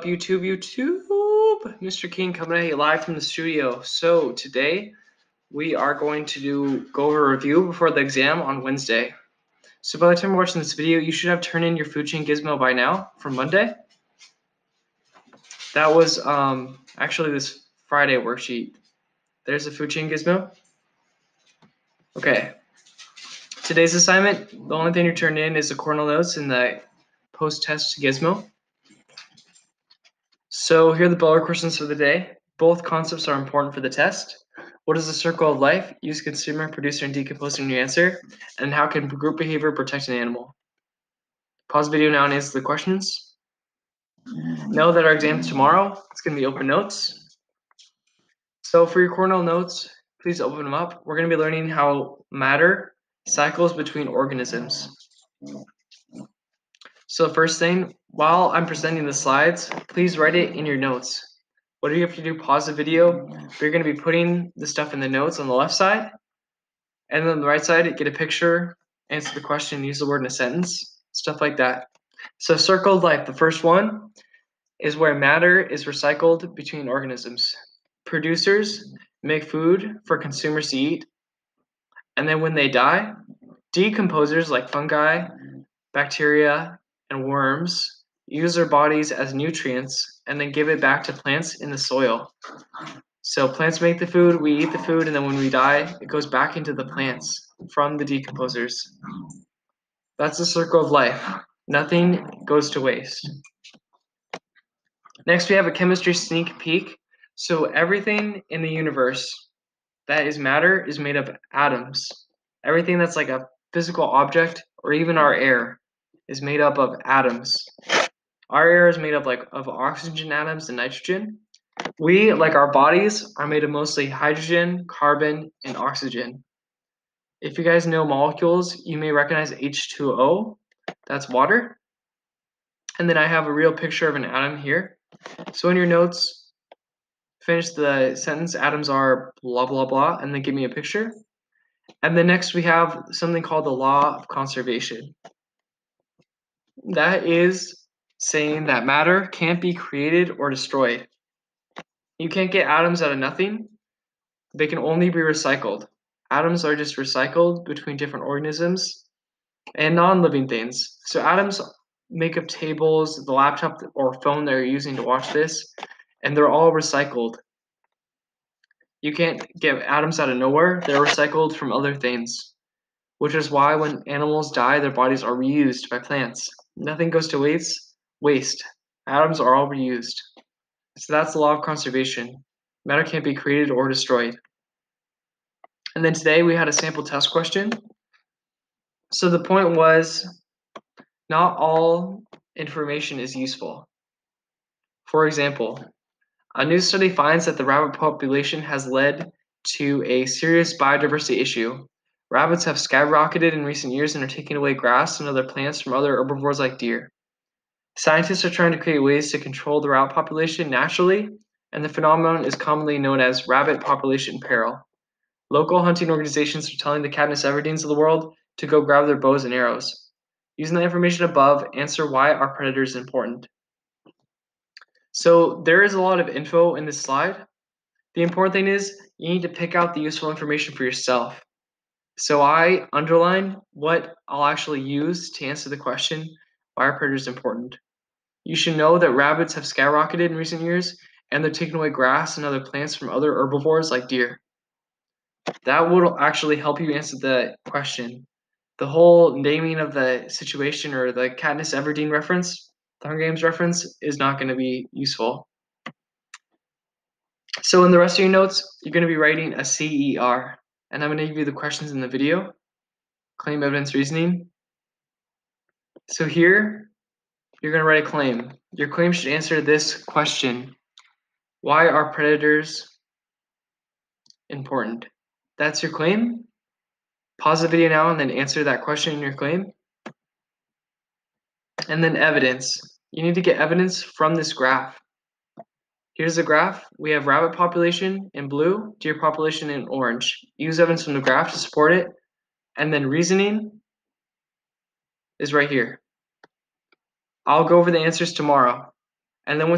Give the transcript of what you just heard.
YouTube, Mr. King coming at you live from the studio. So today we are going to go over a review before the exam on Wednesday. So by the time you're watching this video, you should have turned in your food chain gizmo by now for Monday. That was actually this Friday worksheet. There's a food chain gizmo. Okay. Today's assignment, the only thing you turn in is the Cornell notes and the post-test gizmo. So here are the Beller questions for the day. Both concepts are important for the test. What is the circle of life? Use consumer, producer, and decomposer in your answer. And how can group behavior protect an animal? Pause the video now and answer the questions. Know that our exam tomorrow, it's going to be open notes. So for your Cornell notes, please open them up. We're going to be learning how matter cycles between organisms. So first thing, while I'm presenting the slides, please write it in your notes. What do you have to do? Pause the video. You're going to be putting the stuff in the notes on the left side. And then on the right side, get a picture, answer the question, use the word in a sentence, stuff like that. So circle of life, the first one is where matter is recycled between organisms. Producers make food for consumers to eat. And then when they die, decomposers like fungi, bacteria, and worms use their bodies as nutrients and then give it back to plants in the soil. So plants make the food, we eat the food, and then when we die, it goes back into the plants from the decomposers. That's the circle of life. Nothing goes to waste. Next, we have a chemistry sneak peek. So everything in the universe that is matter is made of atoms. Everything that's like a physical object or even our air is made up of atoms. Our air is made up of oxygen atoms and nitrogen. We, like our bodies, are made of mostly hydrogen, carbon, and oxygen. If you guys know molecules, you may recognize H2O. That's water. And then I have a real picture of an atom here. So in your notes, finish the sentence, atoms are blah, blah, blah, and then give me a picture. And then next we have something called the law of conservation. That is saying that matter can't be created or destroyed. You can't get atoms out of nothing. They can only be recycled. Atoms are just recycled between different organisms and non-living things. So atoms make up tables, the laptop or phone that you're using to watch this, and they're all recycled. You can't get atoms out of nowhere. They're recycled from other things, which is why when animals die, their bodies are reused by plants. Nothing goes to waste. Atoms are all reused. So that's the law of conservation. Matter can't be created or destroyed. And then today we had a sample test question. So the point was, not all information is useful. For example, a new study finds that the rabbit population has led to a serious biodiversity issue. Rabbits have skyrocketed in recent years and are taking away grass and other plants from other herbivores like deer. Scientists are trying to create ways to control the rabbit population naturally, and the phenomenon is commonly known as rabbit population peril. Local hunting organizations are telling the Katniss Everdeen's of the world to go grab their bows and arrows. Using the information above, answer why our predator is important. So there is a lot of info in this slide. The important thing is you need to pick out the useful information for yourself. So I underline what I'll actually use to answer the question, why are predators important? You should know that rabbits have skyrocketed in recent years and they're taking away grass and other plants from other herbivores like deer. That will actually help you answer the question. The whole naming of the situation or the Katniss Everdeen reference, the Hunger Games reference, is not going to be useful. So in the rest of your notes, you're going to be writing a CER, and I'm going to give you the questions in the video. Claim, evidence, reasoning. So here, you're going to write a claim. Your claim should answer this question. Why are predators important? That's your claim. Pause the video now and then answer that question in your claim. And then evidence. You need to get evidence from this graph. Here's the graph. We have rabbit population in blue, deer population in orange. Use evidence from the graph to support it. And then reasoning is right here. I'll go over the answers tomorrow. And then once